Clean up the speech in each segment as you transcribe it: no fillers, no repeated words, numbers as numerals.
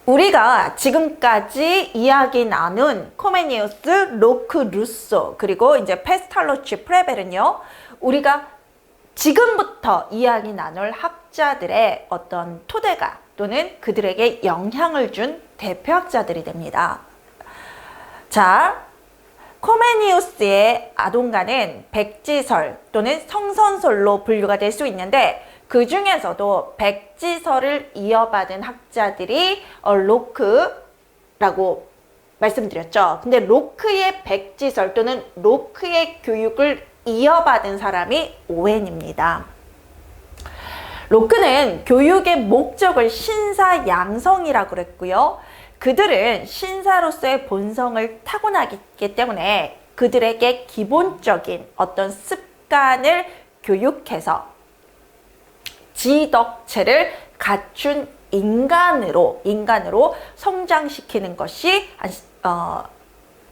우리가 지금까지 이야기 나눈 코메니우스, 로크, 루소, 그리고 이제 페스탈로치, 프레벨은요, 우리가 지금부터 이야기 나눌 학자들의 어떤 토대가 또는 그들에게 영향을 준 대표학자들이 됩니다. 자, 코메니우스의 아동가는 백지설 또는 성선설로 분류가 될 수 있는데, 그 중에서도 백지설을 이어받은 학자들이 로크라고 말씀드렸죠. 근데 로크의 백지설 또는 로크의 교육을 이어받은 사람이 오웬입니다. 로크는 교육의 목적을 신사 양성이라고 그랬고요. 그들은 신사로서의 본성을 타고나기 때문에 그들에게 기본적인 어떤 습관을 교육해서 지덕체를 갖춘 인간으로 성장시키는 것이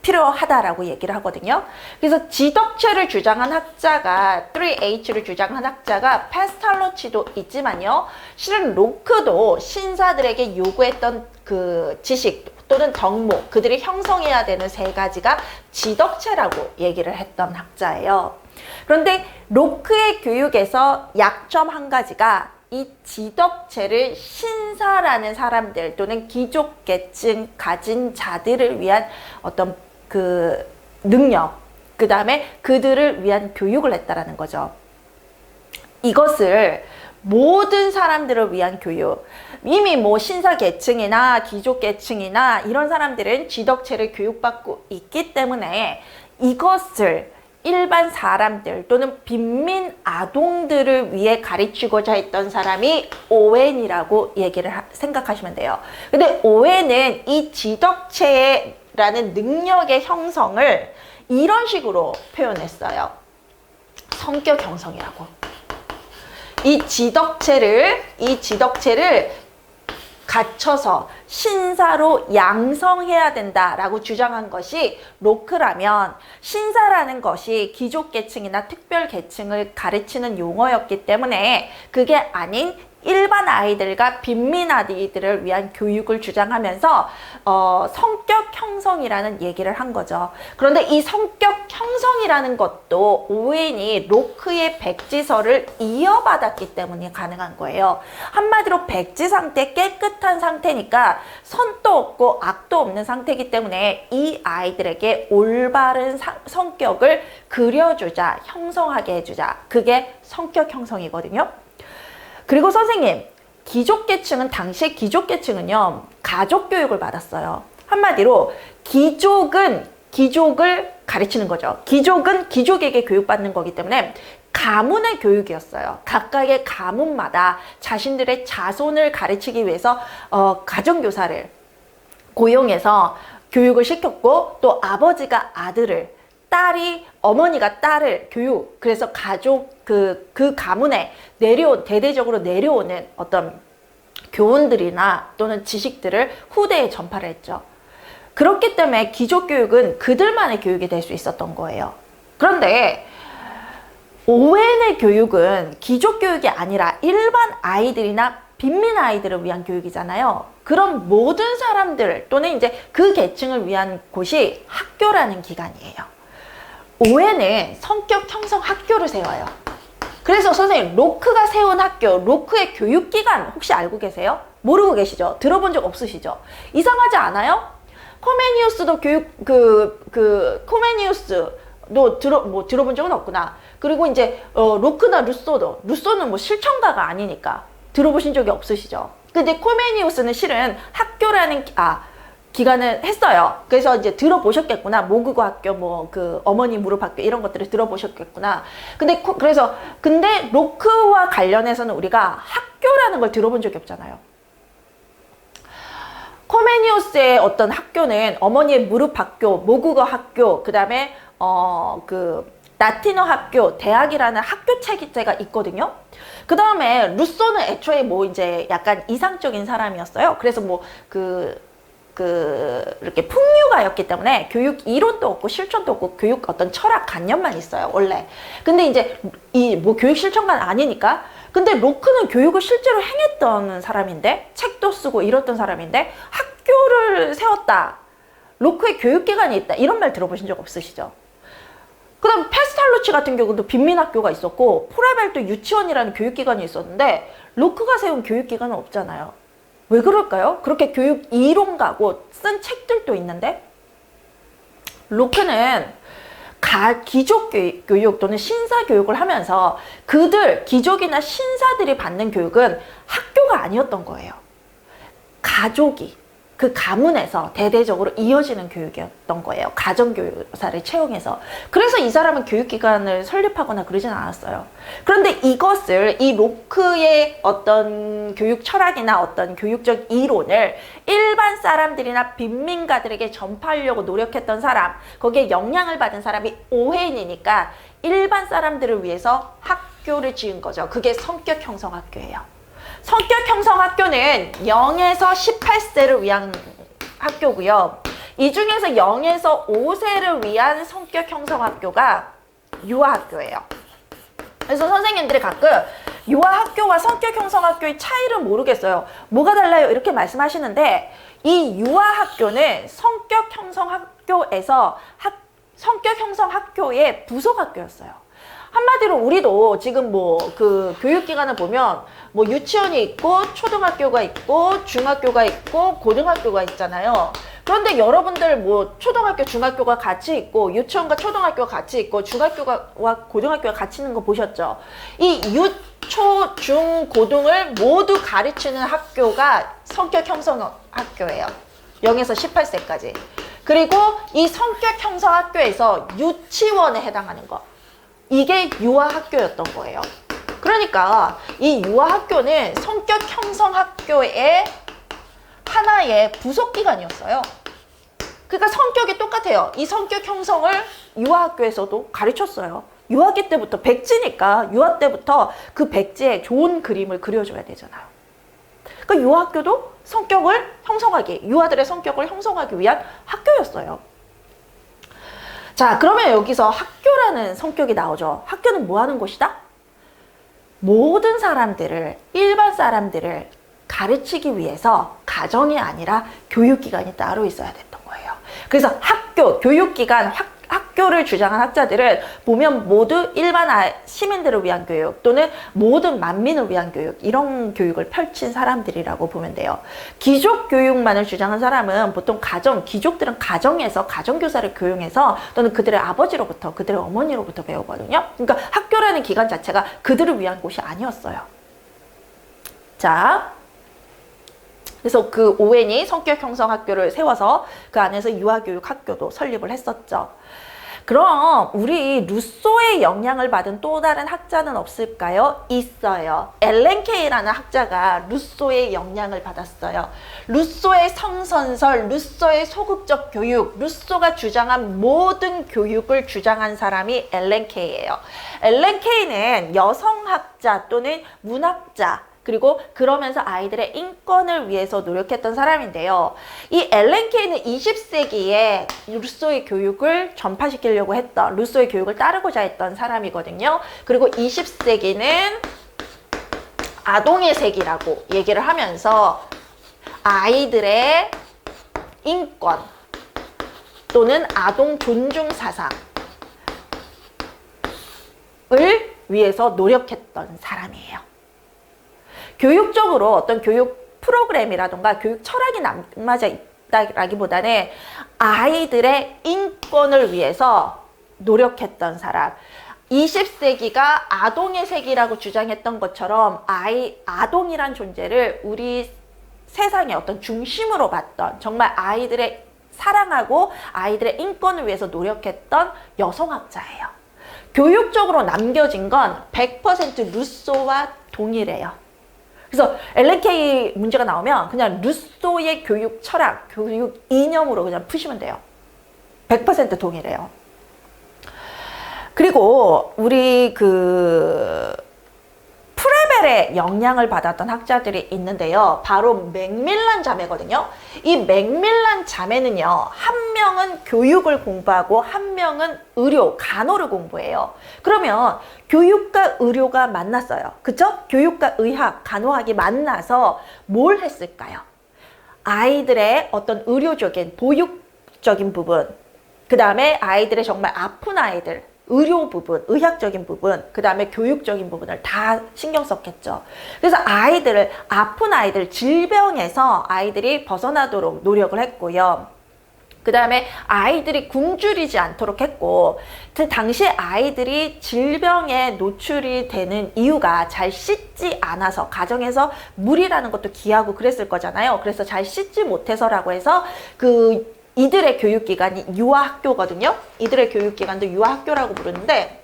필요하다라고 얘기를 하거든요. 그래서 지덕체를 주장한 학자가 3H를 주장한 학자가 페스탈로치도 있지만요. 실은 로크도 신사들에게 요구했던 그 지식 또는 덕목, 그들이 형성해야 되는 세 가지가 지덕체라고 얘기를 했던 학자예요. 그런데 로크의 교육에서 약점 한 가지가 이 지덕체를 신사라는 사람들 또는 귀족계층 가진 자들을 위한 어떤 그 능력, 그 다음에 그들을 위한 교육을 했다라는 거죠. 이것을 모든 사람들을 위한 교육, 이미 뭐 신사계층이나 귀족계층이나 이런 사람들은 지덕체를 교육받고 있기 때문에 이것을 일반 사람들 또는 빈민 아동들을 위해 가르치고자 했던 사람이 오웬이라고 생각하시면 돼요. 근데 오웬은 이 지덕체라는 능력의 형성을 이런 식으로 표현했어요. 성격 형성이라고. 이 지덕체를 갖춰서 신사로 양성해야 된다라고 주장한 것이 로크라면, 신사라는 것이 귀족계층이나 특별계층을 가르치는 용어였기 때문에 그게 아닌 일반 아이들과 빈민 아이들을 위한 교육을 주장하면서 성격 형성이라는 얘기를 한 거죠. 그런데 이 성격 형성이라는 것도 오웬이 로크의 백지설을 이어받았기 때문에 가능한 거예요. 한마디로 백지 상태, 깨끗한 상태니까 선도 없고 악도 없는 상태이기 때문에 이 아이들에게 올바른 성격을 그려주자, 형성하게 해주자. 그게 성격 형성이거든요. 그리고 선생님, 당시의 귀족계층은요, 가족 교육을 받았어요. 한마디로 귀족은 귀족을 가르치는 거죠. 귀족은 귀족에게 교육받는 거기 때문에 가문의 교육이었어요. 각각의 가문마다 자신들의 자손을 가르치기 위해서 가정교사를 고용해서 교육을 시켰고, 또 아버지가 아들을, 어머니가 딸을 교육, 그래서 가족, 그 가문에 대대적으로 내려오는 어떤 교훈들이나 또는 지식들을 후대에 전파를 했죠. 그렇기 때문에 귀족 교육은 그들만의 교육이 될 수 있었던 거예요. 그런데 오웬의 교육은 귀족 교육이 아니라 일반 아이들이나 빈민 아이들을 위한 교육이잖아요. 그럼 모든 사람들 또는 이제 그 계층을 위한 곳이 학교라는 기관이에요. 오웬은 성격 형성 학교를 세워요. 그래서 선생님, 로크가 세운 학교, 로크의 교육기관 혹시 알고 계세요? 모르고 계시죠? 들어본 적 없으시죠? 이상하지 않아요? 코메니우스도 코메니우스도 들어본 적은 없구나. 그리고 이제 로크나 루소는 뭐 실천가가 아니니까 들어보신 적이 없으시죠? 근데 코메니우스는 실은 학교라는 기간을 했어요. 그래서 이제 들어보셨겠구나. 모국어 학교, 어머니 무릎 학교 이런 것들을 들어보셨겠구나. 근데 로크와 관련해서는 우리가 학교라는 걸 들어본 적이 없잖아요. 코메니우스의 어떤 학교는 어머니의 무릎 학교, 모국어 학교, 그 다음에 라틴어 학교, 대학이라는 학교 체계가 있거든요. 그 다음에 루소는 애초에 이제 약간 이상적인 사람이었어요. 그래서 이렇게 풍류가였기 때문에 교육 이론도 없고 실천도 없고 교육 어떤 철학 관념만 있어요, 원래. 근데 이제 뭐 교육 실천관 아니니까. 근데 로크는 교육을 실제로 행했던 사람인데, 책도 쓰고 이랬던 사람인데, 학교를 세웠다. 로크의 교육기관이 있다. 이런 말 들어보신 적 없으시죠? 그 다음 페스탈루치 같은 경우도 빈민학교가 있었고, 포레벨도 유치원이라는 교육기관이 있었는데, 로크가 세운 교육기관은 없잖아요. 왜 그럴까요? 그렇게 교육 이론가고 쓴 책들도 있는데, 로크는 기족교육 또는 신사교육을 하면서 기족이나 신사들이 받는 교육은 학교가 아니었던 거예요. 가족이 그 가문에서 대대적으로 이어지는 교육이었던 거예요. 가정교사를 채용해서. 그래서 이 사람은 교육기관을 설립하거나 그러진 않았어요. 그런데 이것을, 이 로크의 어떤 교육 철학이나 어떤 교육적 이론을 일반 사람들이나 빈민가들에게 전파하려고 노력했던 사람, 거기에 영향을 받은 사람이 오웬이니까 일반 사람들을 위해서 학교를 지은 거죠. 그게 성격 형성 학교예요. 성격 형성 학교는 0에서 18세를 위한 학교고요. 이 중에서 0에서 5세를 위한 성격 형성 학교가 유아학교예요. 그래서 선생님들이 가끔 유아학교와 성격 형성 학교의 차이를 모르겠어요. 뭐가 달라요? 이렇게 말씀하시는데, 이 유아학교는 성격 형성 학교에서 성격 형성 학교의 부속학교였어요. 한마디로 우리도 지금 교육기관을 보면 유치원이 있고 초등학교가 있고 중학교가 있고 고등학교가 있잖아요. 그런데 여러분들 초등학교 중학교가 같이 있고 유치원과 초등학교가 같이 있고 중학교와 고등학교가 같이 있는 거 보셨죠? 이 초, 중, 고등을 모두 가르치는 학교가 성격 형성 학교예요. 0에서 18세까지. 그리고 이 성격 형성 학교에서 유치원에 해당하는 거, 이게 유아학교였던 거예요. 그러니까 이 유아학교는 성격 형성 학교의 하나의 부속기관이었어요. 그러니까 성격이 똑같아요. 이 성격 형성을 유아학교에서도 가르쳤어요. 유아기 때부터, 백지니까 유아 때부터 그 백지에 좋은 그림을 그려줘야 되잖아요. 그러니까 유아학교도 유아들의 성격을 형성하기 위한 학교였어요. 자, 그러면 여기서 학교라는 성격이 나오죠. 학교는 뭐 하는 곳이다? 모든 사람들을, 일반 사람들을 가르치기 위해서 가정이 아니라 교육기관이 따로 있어야 됐던 거예요. 그래서 교육기관, 학교를 주장한 학자들은 보면 모두 일반 시민들을 위한 교육 또는 모든 만민을 위한 교육, 이런 교육을 펼친 사람들이라고 보면 돼요. 귀족 교육만을 주장한 사람은 보통 귀족들은 가정에서 가정교사를 교육해서 또는 그들의 아버지로부터, 그들의 어머니로부터 배우거든요. 그러니까 학교라는 기관 자체가 그들을 위한 곳이 아니었어요. 자, 그래서 그 오웬이 성격 형성 학교를 세워서 그 안에서 유아교육 학교도 설립을 했었죠. 그럼 우리 루소의 영향을 받은 또 다른 학자는 없을까요? 있어요. 엘렌 케이라는 학자가 루소의 영향을 받았어요. 루소의 성선설, 루소의 소극적 교육, 루소가 주장한 모든 교육을 주장한 사람이 엘렌 케이예요. 엘렌 케이는 여성학자 또는 문학자, 그리고 그러면서 아이들의 인권을 위해서 노력했던 사람인데요. 이 엘렌 케이는 20세기에 루소의 교육을 전파시키려고 했던, 루소의 교육을 따르고자 했던 사람이거든요. 그리고 20세기는 아동의 세기라고 얘기를 하면서 아이들의 인권 또는 아동 존중 사상을 위해서 노력했던 사람이에요. 교육적으로 어떤 교육 프로그램이라던가 교육 철학이 남아져 있다라기보다는 아이들의 인권을 위해서 노력했던 사람. 20세기가 아동의 세기라고 주장했던 것처럼 아동이란 존재를 우리 세상의 어떤 중심으로 봤던, 정말 아이들의 사랑하고 아이들의 인권을 위해서 노력했던 여성학자예요. 교육적으로 남겨진 건 100% 루소와 동일해요. 그래서 엘렌 케이 문제가 나오면 그냥 루소의 교육 철학, 교육 이념으로 그냥 푸시면 돼요. 100% 동일해요. 그리고 우리 프레벨 프레벨의 영향을 받았던 학자들이 있는데요. 바로 맥밀란 자매거든요. 이 맥밀란 자매는요, 한 명은 교육을 공부하고 한 명은 의료, 간호를 공부해요. 그러면 교육과 의료가 만났어요. 그쵸? 교육과 의학, 간호학이 만나서 뭘 했을까요? 아이들의 어떤 의료적인, 보육적인 부분, 그 다음에 아이들의 정말 아픈 아이들, 의료 부분, 의학적인 부분, 그 다음에 교육적인 부분을 다 신경 썼겠죠. 그래서 아이들을, 아픈 아이들, 질병에서 아이들이 벗어나도록 노력을 했고요. 그 다음에 아이들이 굶주리지 않도록 했고, 그 당시에 아이들이 질병에 노출이 되는 이유가 잘 씻지 않아서, 가정에서 물이라는 것도 귀하고 그랬을 거잖아요. 그래서 잘 씻지 못해서라고 해서 이들의 교육기관이 유아학교거든요. 이들의 교육기관도 유아학교라고 부르는데,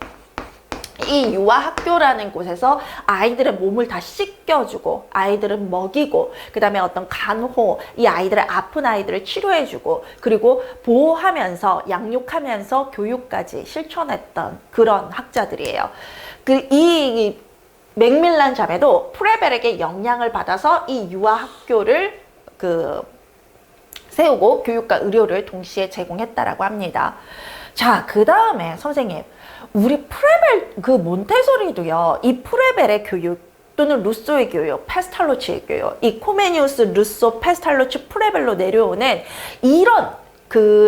이 유아학교라는 곳에서 아이들의 몸을 다 씻겨주고, 아이들을 먹이고, 그 다음에 어떤 간호, 이 아이들의 아픈 아이들을 치료해주고, 그리고 보호하면서, 양육하면서 교육까지 실천했던 그런 학자들이에요. 이 맥밀란 자매도 프레벨에게 영향을 받아서 이 유아학교를 세우고 교육과 의료를 동시에 제공했다라고 합니다. 자, 그 다음에 선생님, 우리 프레벨, 몬테소리도요, 이 프레벨의 교육 또는 루소의 교육, 페스탈로치의 교육, 이 코메니우스, 루소, 페스탈로치, 프레벨로 내려오는 이런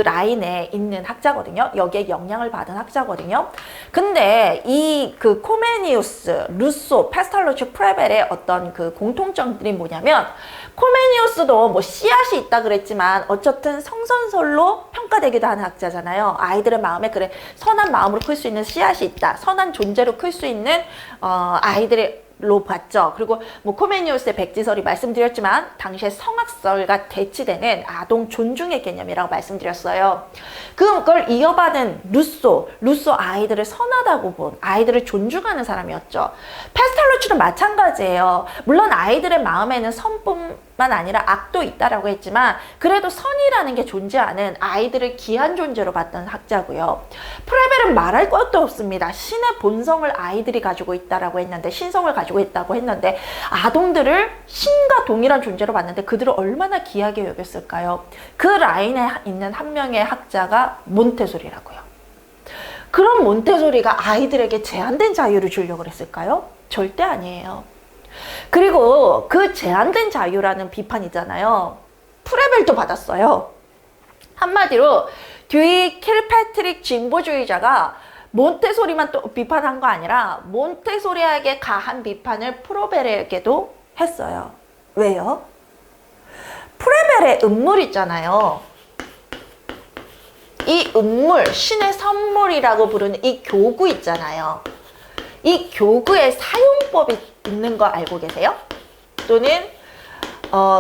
라인에 있는 학자거든요. 여기에 영향을 받은 학자거든요. 근데 이 코메니우스, 루소, 페스탈로치, 프레벨의 어떤 공통점들이 뭐냐면, 코메니우스도 뭐 씨앗이 있다 그랬지만 어쨌든 성선설로 평가되기도 하는 학자잖아요. 아이들의 마음에 그래 선한 마음으로 클 수 있는 씨앗이 있다. 선한 존재로 클 수 있는 아이들로 봤죠. 그리고 뭐 코메니우스의 백지설이 말씀드렸지만 당시에 성악설과 대치되는 아동 존중의 개념이라고 말씀드렸어요. 그걸 이어받은 루소 아이들을 선하다고 본, 아이들을 존중하는 사람이었죠. 페스탈로치도 마찬가지예요. 물론 아이들의 마음에는 선뿐만 아니라 악도 있다라고 했지만 그래도 선이라는 게 존재하는 아이들을 귀한 존재로 봤던 학자고요. 프레벨은 말할 것도 없습니다. 신의 본성을 아이들이 가지고 있다라고 했는데, 신성을 가지고 있다고 했는데, 아동들을 신과 동일한 존재로 봤는데 그들을 얼마나 귀하게 여겼을까요? 그 라인에 있는 한 명의 학자가 몬테소리라고요. 그럼 몬테소리가 아이들에게 제한된 자유를 주려고 했을까요? 절대 아니에요. 그리고 그 제한된 자유라는 비판이잖아요. 프레벨도 받았어요. 한마디로 듀이 킬패트릭 진보주의자가 몬테소리만 또 비판한 거 아니라 몬테소리에게 가한 비판을 프레벨에게도 했어요. 왜요? 프레벨의 음물 있잖아요. 이 음물, 신의 선물이라고 부르는 이 교구 있잖아요. 이 교구의 사용법이 있는 거 알고 계세요? 또는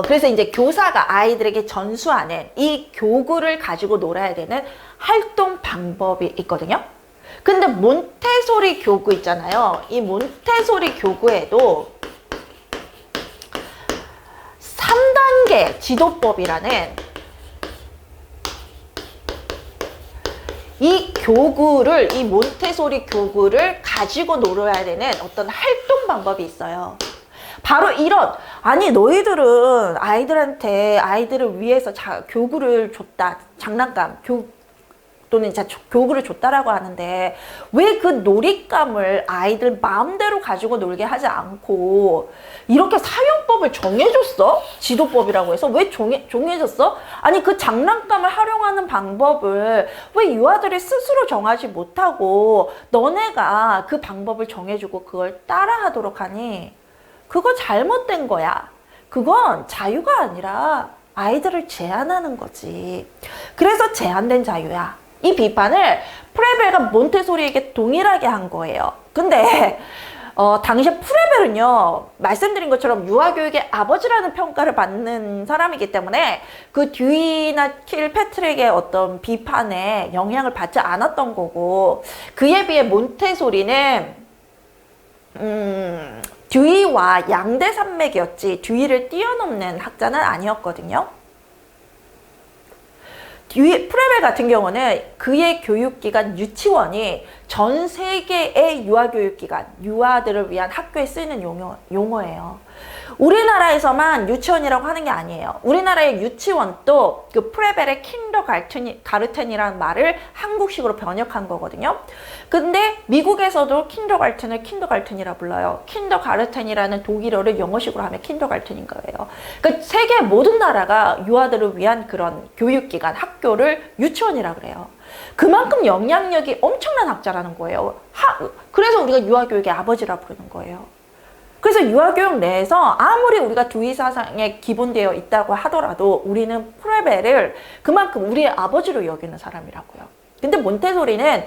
그래서 이제 교사가 아이들에게 전수하는 이 교구를 가지고 놀아야 되는 활동 방법이 있거든요. 근데 몬테소리 교구 있잖아요. 이 몬테소리 교구에도 3단계 지도법이라는 이 교구를, 이 몬테소리 교구를 가지고 놀아야 되는 어떤 활동 방법이 있어요. 바로 이런, 아니 너희들은 아이들한테 아이들을 위해서 교구를 줬다, 장난감, 또는 교구를 줬다라고 하는데 왜 그 놀잇감을 아이들 마음대로 가지고 놀게 하지 않고 이렇게 사용법을 정해줬어? 지도법이라고 해서 왜 정해줬어? 아니 그 장난감을 활용하는 방법을 왜 유아들이 스스로 정하지 못하고 너네가 그 방법을 정해주고 그걸 따라하도록 하니? 그거 잘못된 거야. 그건 자유가 아니라 아이들을 제한하는 거지. 그래서 제한된 자유야. 이 비판을 프레벨과 몬테소리에게 동일하게 한 거예요. 근데 당시에 프레벨은요, 말씀드린 것처럼 유아교육의 아버지라는 평가를 받는 사람이기 때문에 그 듀이나 킬패트릭의 어떤 비판에 영향을 받지 않았던 거고, 그에 비해 몬테소리는 듀이와 양대 산맥이었지 듀이를 뛰어넘는 학자는 아니었거든요. 프레벨 같은 경우는 그의 교육기관 유치원이 전 세계의 유아교육기관, 유아들을 위한 학교에 쓰이는 용어예요. 우리나라에서만 유치원이라고 하는 게 아니에요. 우리나라의 유치원도 그 프레벨의 킨더가르텐이라는 말을 한국식으로 번역한 거거든요. 근데 미국에서도 킨더가르텐을 킨더가르텐이라 불러요. 킨더가르텐이라는 독일어를 영어식으로 하면 킨더가르텐인 거예요. 그러니까 세계 모든 나라가 유아들을 위한 그런 교육기관, 학교를 유치원이라 그래요. 그만큼 영향력이 엄청난 학자라는 거예요. 그래서 우리가 유아교육의 아버지라 부르는 거예요. 그래서 유아교육 내에서 아무리 우리가 두이 사상에 기본되어 있다고 하더라도 우리는 프레벨을 그만큼 우리의 아버지로 여기는 사람이라고요. 근데 몬테소리는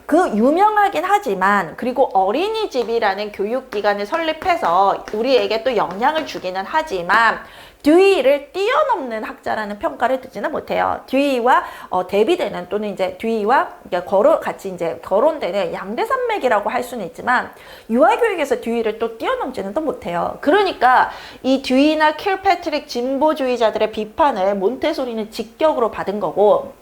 그 유명하긴 하지만, 그리고 어린이집이라는 교육기관을 설립해서 우리에게 또 영향을 주기는 하지만 듀이를 뛰어넘는 학자라는 평가를 듣지는 못해요. 듀이와 대비되는, 또는 이제 듀이와 같이 이제 거론되는 양대산맥이라고 할 수는 있지만 유아교육에서 듀이를 또 뛰어넘지는 또 못해요. 그러니까 이 듀이나 킬패트릭 진보주의자들의 비판을 몬테소리는 직격으로 받은 거고,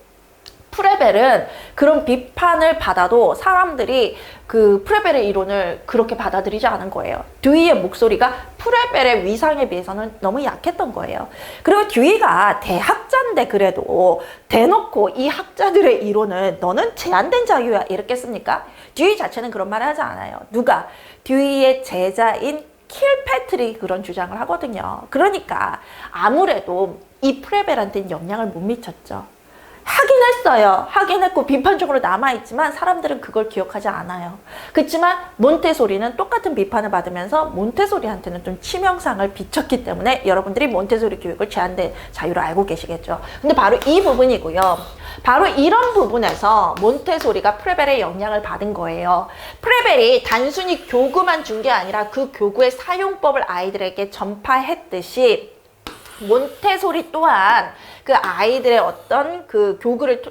프레벨은 그런 비판을 받아도 사람들이 그 프레벨의 이론을 그렇게 받아들이지 않은 거예요. 듀이의 목소리가 프레벨의 위상에 비해서는 너무 약했던 거예요. 그리고 듀이가 대학자인데 그래도 대놓고 이 학자들의 이론을 너는 제한된 자유야 이렇게 씁니까? 듀이 자체는 그런 말을 하지 않아요. 누가? 듀이의 제자인 킬패트릭이 그런 주장을 하거든요. 그러니까 아무래도 이 프레벨한테는 영향을 못 미쳤죠. 하긴 했어요. 하긴 했고 비판적으로 남아있지만 사람들은 그걸 기억하지 않아요. 그렇지만 몬테소리는 똑같은 비판을 받으면서 몬테소리한테는 좀 치명상을 비쳤기 때문에 여러분들이 몬테소리 교육을 제한된 자유로 알고 계시겠죠. 근데 바로 이 부분이고요. 바로 이런 부분에서 몬테소리가 프레벨의 영향을 받은 거예요. 프레벨이 단순히 교구만 준 게 아니라 그 교구의 사용법을 아이들에게 전파했듯이 몬테소리 또한 그 아이들의 어떤 그 교구를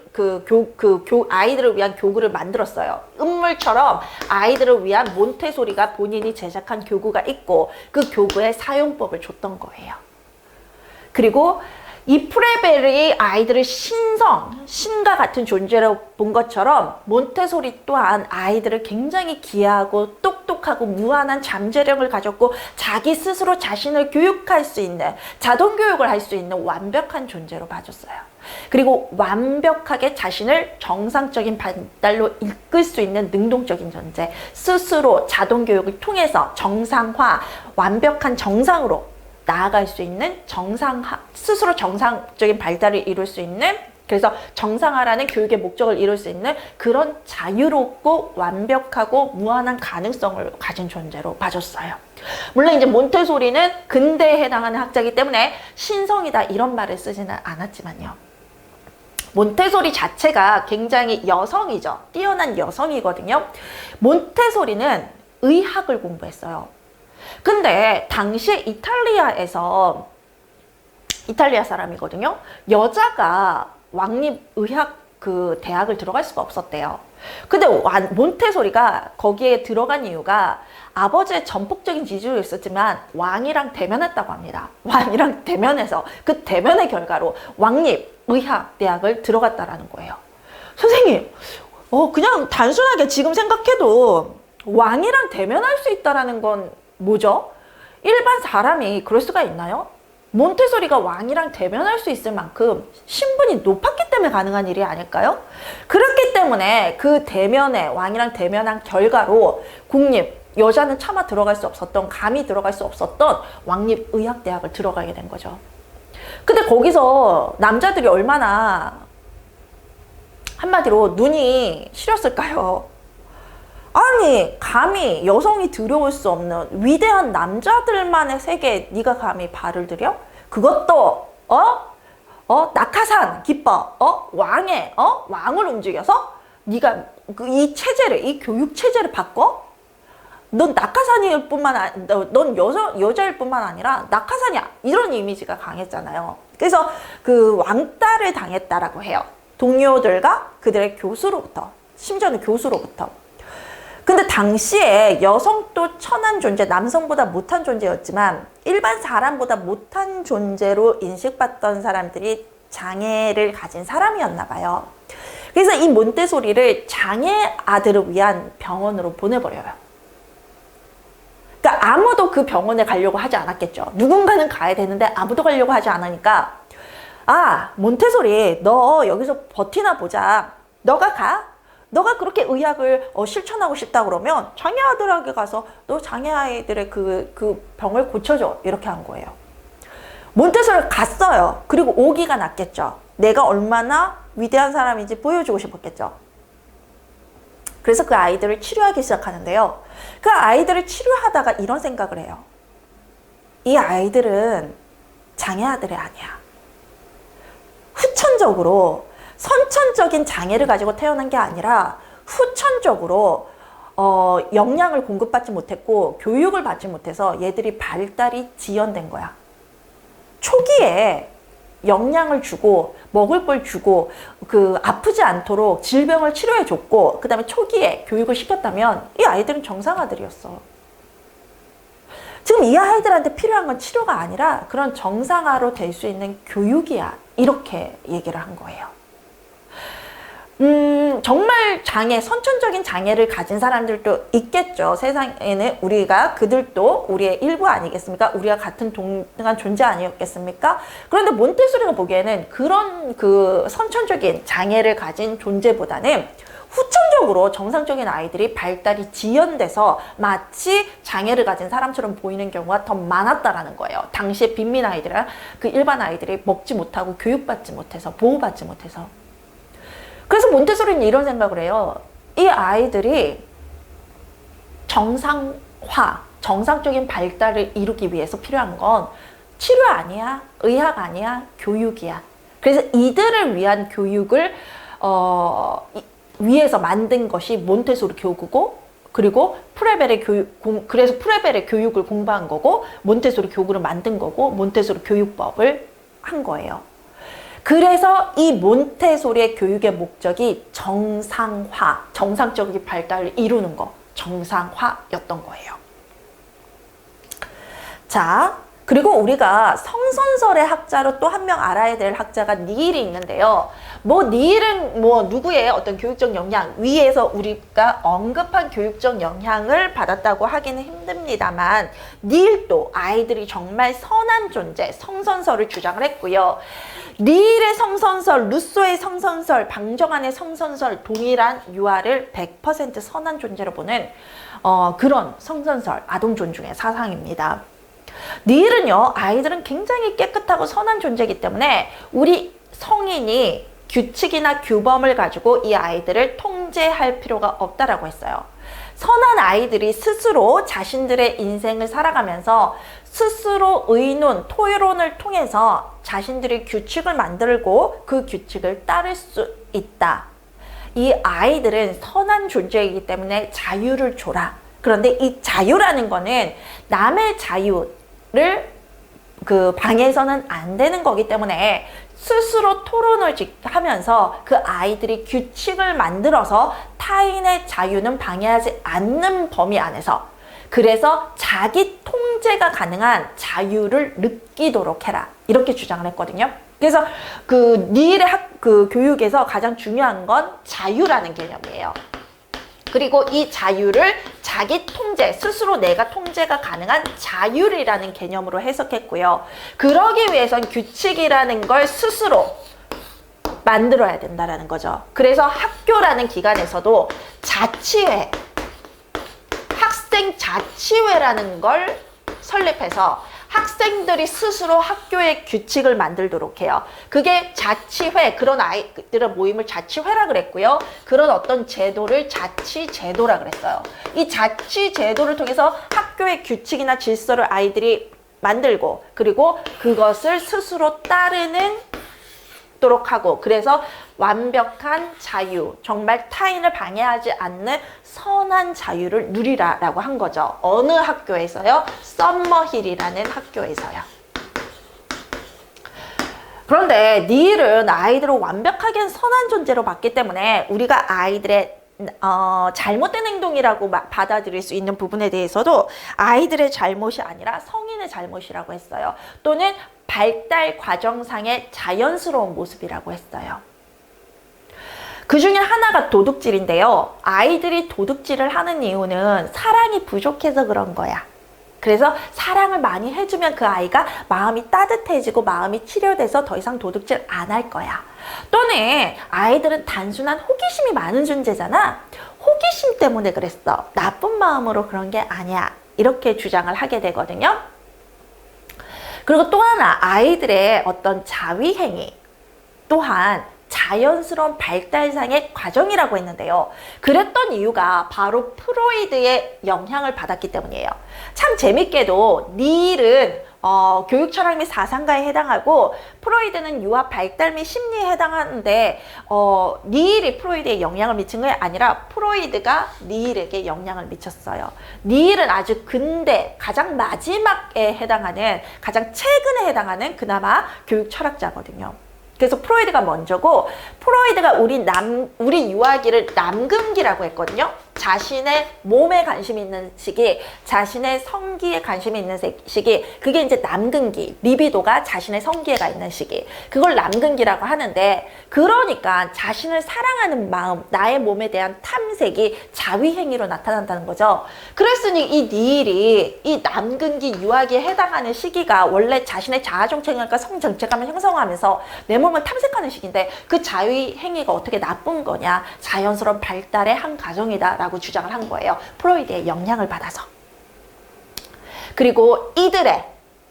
아이들을 위한 교구를 만들었어요. 음물처럼 아이들을 위한 몬테소리가 본인이 제작한 교구가 있고 그 교구의 사용법을 줬던 거예요. 그리고 이 프레벨이 아이들을 신과 같은 존재로 본 것처럼 몬테소리 또한 아이들을 굉장히 기하고 똑똑하고 무한한 잠재력을 가졌고 자기 스스로 자신을 교육할 수 있는, 자동교육을 할 수 있는 완벽한 존재로 봐줬어요. 그리고 완벽하게 자신을 정상적인 발달로 이끌 수 있는 능동적인 존재, 스스로 자동교육을 통해서 정상화, 완벽한 정상으로 나아갈 수 있는 스스로 정상적인 발달을 이룰 수 있는, 그래서 정상화라는 교육의 목적을 이룰 수 있는 그런 자유롭고 완벽하고 무한한 가능성을 가진 존재로 봐줬어요. 물론 이제 몬테소리는 근대에 해당하는 학자이기 때문에 신성이다 이런 말을 쓰지는 않았지만요. 몬테소리 자체가 굉장히 여성이죠. 뛰어난 여성이거든요. 몬테소리는 의학을 공부했어요. 근데 당시에 이탈리아 사람이거든요. 여자가 왕립의학 그 대학을 들어갈 수가 없었대요. 근데 몬테소리가 거기에 들어간 이유가 아버지의 전폭적인 지지도 있었지만 왕이랑 대면했다고 합니다. 왕이랑 대면해서 그 대면의 결과로 왕립의학 대학을 들어갔다라는 거예요. 선생님, 그냥 단순하게 지금 생각해도 왕이랑 대면할 수 있다라는 건 뭐죠? 일반 사람이 그럴 수가 있나요? 몬테소리가 왕이랑 대면할 수 있을 만큼 신분이 높았기 때문에 가능한 일이 아닐까요? 그렇기 때문에 그 대면에 왕이랑 대면한 결과로 여자는 차마 들어갈 수 없었던, 감히 들어갈 수 없었던 왕립의학대학을 들어가게 된 거죠. 근데 거기서 남자들이 얼마나 한마디로 눈이 시렸을까요? 아니, 감히 여성이 들여올 수 없는 위대한 남자들만의 세계에 네가 감히 발을 들여? 그것도 낙하산 기법, 왕을 움직여서 네가 이 체제를, 이 교육 체제를 바꿔? 넌 낙하산일 뿐만 넌 여자일 뿐만 아니라 낙하산이야. 이런 이미지가 강했잖아요. 그래서 그 왕따를 당했다라고 해요. 동료들과 그들의 교수로부터, 심지어는 교수로부터. 근데 당시에 여성도 천한 존재, 남성보다 못한 존재였지만 일반 사람보다 못한 존재로 인식받던 사람들이 장애를 가진 사람이었나 봐요. 그래서 이 몬테소리를 장애 아들을 위한 병원으로 보내버려요. 그러니까 아무도 그 병원에 가려고 하지 않았겠죠. 누군가는 가야 되는데 아무도 가려고 하지 않으니까, 아, 몬테소리, 너 여기서 버티나 보자. 너가 가. 너가 그렇게 의학을 실천하고 싶다 그러면 장애 아들에게 가서 너 장애 아이들의 그 병을 고쳐줘. 이렇게 한 거예요. 몬테소리가 갔어요. 그리고 오기가 났겠죠. 내가 얼마나 위대한 사람인지 보여주고 싶었겠죠. 그래서 그 아이들을 치료하기 시작하는데요. 그 아이들을 치료하다가 이런 생각을 해요. 이 아이들은 장애 아들이 아니야. 후천적으로 선천적인 장애를 가지고 태어난 게 아니라 후천적으로 영양을 공급받지 못했고 교육을 받지 못해서 얘들이 발달이 지연된 거야. 초기에 영양을 주고 먹을 걸 주고 아프지 않도록 질병을 치료해 줬고 그 다음에 초기에 교육을 시켰다면 이 아이들은 정상 아들이었어. 지금 이 아이들한테 필요한 건 치료가 아니라 그런 정상화로 될 수 있는 교육이야. 이렇게 얘기를 한 거예요. 정말 선천적인 장애를 가진 사람들도 있겠죠. 세상에는 그들도 우리의 일부 아니겠습니까? 우리와 같은 동등한 존재 아니었겠습니까? 그런데 몬테소리가 보기에는 그런 선천적인 장애를 가진 존재보다는 후천적으로 정상적인 아이들이 발달이 지연돼서 마치 장애를 가진 사람처럼 보이는 경우가 더 많았다라는 거예요. 당시에 빈민 아이들이랑 일반 아이들이 먹지 못하고 교육받지 못해서 보호받지 못해서. 그래서 몬테소리는 이런 생각을 해요. 이 아이들이 정상적인 발달을 이루기 위해서 필요한 건 치료 아니야, 의학 아니야, 교육이야. 그래서 이들을 위한 교육을 위해서 만든 것이 몬테소리 교구고, 그리고 그래서 프레벨의 교육을 공부한 거고, 몬테소리 교구를 만든 거고, 몬테소리 교육법을 한 거예요. 그래서 이 몬테소리의 교육의 목적이 정상적인 발달을 이루는 거, 정상화였던 거예요. 자, 그리고 우리가 성선설의 학자로 또 한 명 알아야 될 학자가 니일이 있는데요. 니일은 누구의 어떤 교육적 영향, 위에서 우리가 언급한 교육적 영향을 받았다고 하기는 힘듭니다만, 니일도 아이들이 정말 선한 존재, 성선설을 주장을 했고요. 니일의 성선설, 루소의 성선설, 방정환의 성선설, 동일한 유아를 100% 선한 존재로 보는 그런 성선설, 아동 존중의 사상입니다. 니일은요, 아이들은 굉장히 깨끗하고 선한 존재이기 때문에 우리 성인이 규칙이나 규범을 가지고 이 아이들을 통제할 필요가 없다라고 했어요. 선한 아이들이 스스로 자신들의 인생을 살아가면서 스스로 의논, 토론을 통해서 자신들이 규칙을 만들고 그 규칙을 따를 수 있다. 이 아이들은 선한 존재이기 때문에 자유를 줘라. 그런데 이 자유라는 거는 남의 자유를 방해해서는 안 되는 거기 때문에 스스로 토론을 하면서 그 아이들이 규칙을 만들어서 타인의 자유는 방해하지 않는 범위 안에서, 그래서 자기 통제가 가능한 자유를 느끼도록 해라. 이렇게 주장을 했거든요. 그래서 니일의 교육에서 가장 중요한 건 자유라는 개념이에요. 그리고 이 자유를 자기 통제, 스스로 내가 통제가 가능한 자율이라는 개념으로 해석했고요. 그러기 위해선 규칙이라는 걸 스스로 만들어야 된다는 거죠. 그래서 학교라는 기관에서도 자치회, 학생 자치회라는 걸 설립해서 학생들이 스스로 학교의 규칙을 만들도록 해요. 그게 자치회, 그런 아이들의 모임을 자치회라 그랬고요. 그런 어떤 제도를 자치제도라 그랬어요. 이 자치제도를 통해서 학교의 규칙이나 질서를 아이들이 만들고, 그리고 그것을 스스로 따르는 도록 하고, 그래서 완벽한 자유, 정말 타인을 방해하지 않는 선한 자유를 누리라 라고 한 거죠. 어느 학교에서요? 썸머힐이라는 학교에서요. 그런데 니일은 아이들을 완벽하게 선한 존재로 봤기 때문에 우리가 아이들의 잘못된 행동이라고 받아들일 수 있는 부분에 대해서도 아이들의 잘못이 아니라 성인의 잘못이라고 했어요. 또는 발달 과정상의 자연스러운 모습이라고 했어요. 그 중에 하나가 도둑질인데요. 아이들이 도둑질을 하는 이유는 사랑이 부족해서 그런 거야. 그래서 사랑을 많이 해주면 그 아이가 마음이 따뜻해지고 마음이 치료돼서 더 이상 도둑질 안 할 거야. 또는 아이들은 단순한 호기심이 많은 존재잖아. 호기심 때문에 그랬어. 나쁜 마음으로 그런 게 아니야. 이렇게 주장을 하게 되거든요. 그리고 또 하나, 아이들의 어떤 자위행위 또한 자연스러운 발달상의 과정이라고 했는데요. 그랬던 이유가 바로 프로이드의 영향을 받았기 때문이에요. 참 재밌게도 닐은 교육 철학 및 사상가에 해당하고 프로이드는 유아 발달 및 심리에 해당하는데 닐이 프로이드에 영향을 미친 게 아니라 프로이드가 닐에게 영향을 미쳤어요. 닐은 아주 근대 가장 마지막에 해당하는 가장 최근에 해당하는 그나마 교육 철학자거든요. 그래서 프로이드가 먼저고 프로이드가 우리 유아기를 남금기라고 했거든요. 자신의 몸에 관심이 있는 시기, 자신의 성기에 관심이 있는 시기, 그게 이제 남근기, 리비도가 자신의 성기에 가 있는 시기, 그걸 남근기라고 하는데, 그러니까 자신을 사랑하는 마음, 나의 몸에 대한 탐색이 자위행위로 나타난다는 거죠. 그랬으니 이 닐이 이 남근기 유아기에 해당하는 시기가 원래 자신의 자아정체감과 성정체감을 형성하면서 내 몸을 탐색하는 시기인데, 그 자위행위가 어떻게 나쁜 거냐, 자연스러운 발달의 한 과정이다 라고 주장을 한 거예요. 프로이드의 영향을 받아서. 그리고 이들의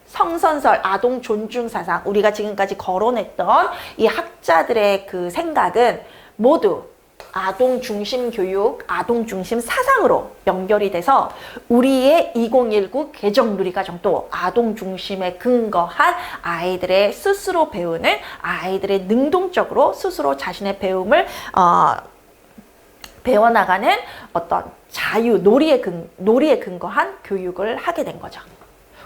성선설, 아동 존중 사상, 우리가 지금까지 거론했던 이 학자들의 그 생각은 모두 아동 중심 교육, 아동 중심 사상으로 연결이 돼서 우리의 2019 개정 누리과정도 아동 중심에 근거한 아이들의 스스로 배우는, 아이들의 능동적으로 스스로 자신의 배움을 배워나가는 어떤 자유, 놀이에 근거한 교육을 하게 된 거죠.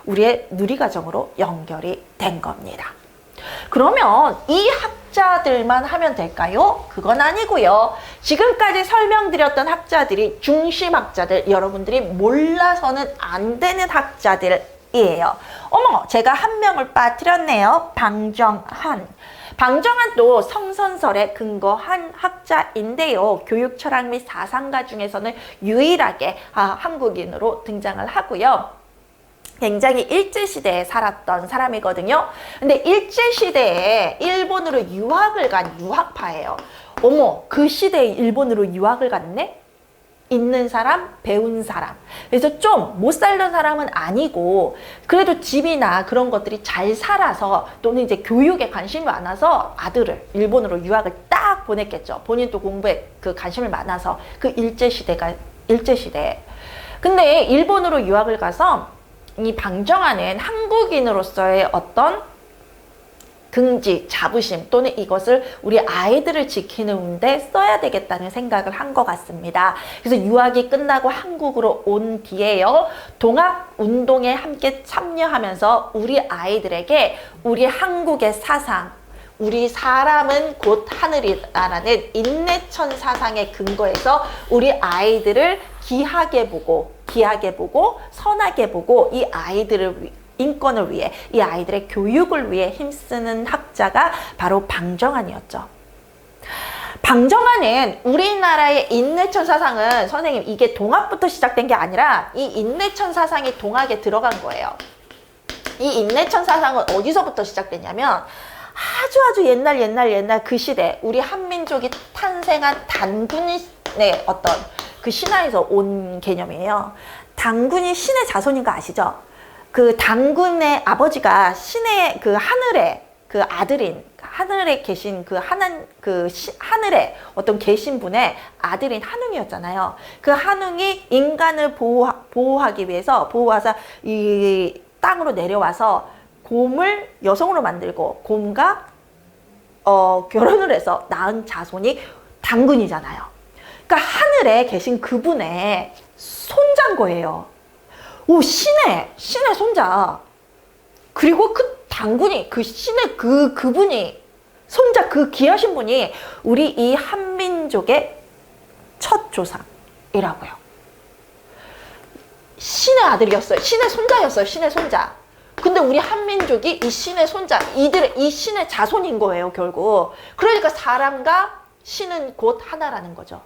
우리의 누리과정으로 연결이 된 겁니다. 그러면 이 학자들만 하면 될까요? 그건 아니고요. 지금까지 설명드렸던 학자들이 중심학자들, 여러분들이 몰라서는 안 되는 학자들이에요. 어머, 제가 한 명을 빠뜨렸네요. 방정한. 방정한도 성선설에 근거한 학자인데요. 교육 철학 및 사상가 중에서는 유일하게 한국인으로 등장을 하고요. 굉장히 일제시대에 살았던 사람이거든요. 근데 일제시대에 일본으로 유학을 간 유학파예요. 어머, 그 시대에 일본으로 유학을 갔네? 있는 사람, 배운 사람. 그래서 좀 못 살던 사람은 아니고 그래도 집이나 그런 것들이 잘 살아서 또는 이제 교육에 관심이 많아서 아들을 일본으로 유학을 딱 보냈겠죠. 본인도 공부에 그 관심을 많아서 그 일제시대에. 근데 일본으로 유학을 가서 이 방정환은 한국인으로서의 어떤 긍지, 자부심 또는 이것을 우리 아이들을 지키는 데 써야 되겠다는 생각을 한 것 같습니다. 그래서 유학이 끝나고 한국으로 온 뒤에요. 동학운동에 함께 참여하면서 우리 아이들에게 우리 한국의 사상, 우리 사람은 곧 하늘이다라는 인내천 사상에 근거해서 우리 아이들을 귀하게 보고 선하게 보고 이 아이들을 인권을 위해, 이 아이들의 교육을 위해 힘쓰는 학자가 바로 방정환이었죠. 방정환은 우리나라의 인내천 사상은, 선생님 이게 동학부터 시작된 게 아니라 이 인내천 사상이 동학에 들어간 거예요. 이 인내천 사상은 어디서부터 시작됐냐면 아주 옛날 그 시대 우리 한민족이 탄생한 단군의 어떤 그 신화에서 온 개념이에요. 단군이 신의 자손인 거 아시죠? 그 단군의 아버지가 신의 그 하늘의 그 아들인, 하늘에 계신 그 하늘에 어떤 계신 분의 아들인 한웅이었잖아요. 그 한웅이 인간을 보호하기 위해서 보호하사 이 땅으로 내려와서 곰을 여성으로 만들고 곰과 결혼을 해서 낳은 자손이 단군이잖아요. 그러니까 하늘에 계신 그분의 손자인 거예요. 오, 신의 손자. 그리고 그 단군이, 그 신의 그분이, 손자, 그 귀하신 분이 우리 이 한민족의 첫 조상이라고요. 신의 아들이었어요. 신의 손자였어요. 신의 손자. 근데 우리 한민족이 이 신의 손자, 이 신의 자손인 거예요, 결국. 그러니까 사람과 신은 곧 하나라는 거죠.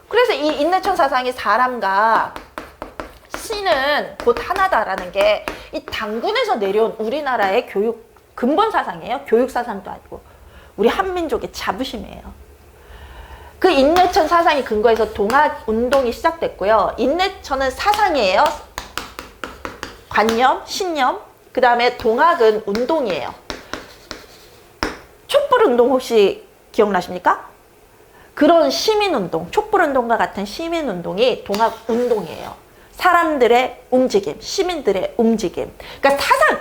그래서 이 인내천 사상이 사람과 신은 곧 하나다라는 게 이 당군에서 내려온 우리나라의 교육 근본 사상이에요. 교육 사상도 아니고 우리 한민족의 자부심이에요. 그 인내천 사상이 근거해서 동학 운동이 시작됐고요. 인내천은 사상이에요. 관념, 신념. 그 다음에 동학은 운동이에요. 촛불운동 혹시 기억나십니까? 그런 시민운동, 촛불운동과 같은 시민운동이 동학운동이에요. 사람들의 움직임, 시민들의 움직임. 그러니까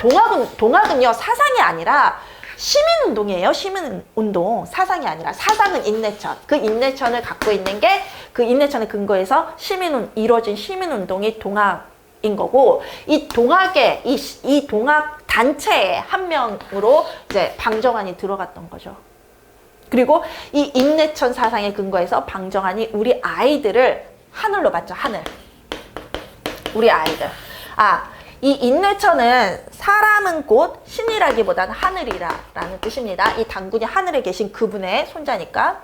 동학은요, 사상이 아니라 시민운동이에요. 시민운동. 사상이 아니라. 사상은 인내천. 그 인내천을 갖고 있는 게 그 인내천의 근거에서 이루어진 시민운동이 동학인 거고, 이 동학의, 이 동학 단체의 한 명으로 이제 방정환이 들어갔던 거죠. 그리고 이 인내천 사상의 근거에서 방정환이 우리 아이들을 하늘로 봤죠. 하늘. 우리 아이들. 이 인내천은 사람은 곧 신이라기보다는 하늘이라는 뜻입니다. 이 당군이 하늘에 계신 그분의 손자니까.